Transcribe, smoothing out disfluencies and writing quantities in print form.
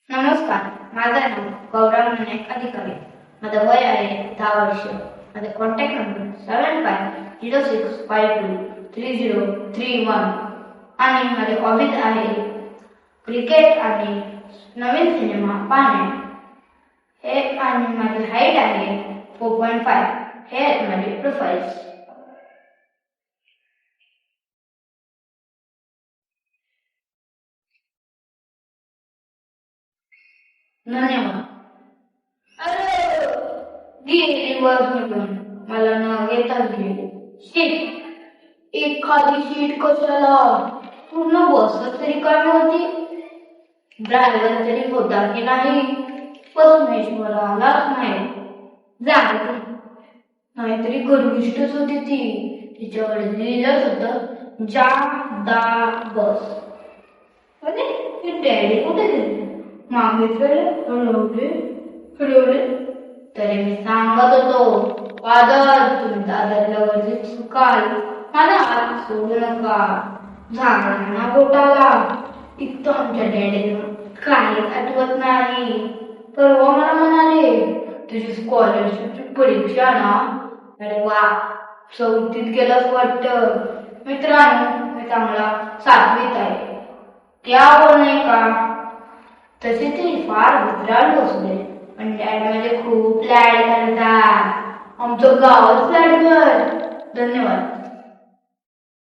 नमस्कार, माझं नाव गौरव नायक अधिकारी. माझं वय आहे 10 वर्ष. माझा कॉन्टॅक्ट नंबर 7506523031 आणि माझे हॉबीज आहे क्रिकेट आणि नवीन सिनेमा पाहणे. हे आणि माझी हाईट आहे 4.5. हे आहेत माझे प्रोफाइल्स. धन्यवाद. अरे गेली बसमधून मला न घेताच गेली. शीट, एखादी शीट कशाला, पूर्ण बसच रिकामी होती. ड्रायव्हर तरी होता की नाही, परमेश्वर आलाच नाही. जायचं नाहीतरी गर्विष्ठच होती ती. तिच्याकडे लिहिलंच होतं जा बस. अरे हे डॅडी कुठे गेले? मागितलेले फिरवले तरी मी सांगत होतो, फादर तुम्ही दादरल्यावरची चुकाल, मला हात सोडू नका. झाडांना बोटाला इतकं आमच्या डॅडीनं काही आठवत नाही. परवा मला म्हणाले तुझी स्कॉलरशिपची परीक्षा ना. अरे वा, 4थीत गेलास वाटतं. मित्रांनो, मी चांगला 7वीत आहे. त्यावर नाही का तसे ते फार विचार बसले, पण डॅड माझे खूप लाड करतात. आमचं गावच लाड कर. धन्यवाद.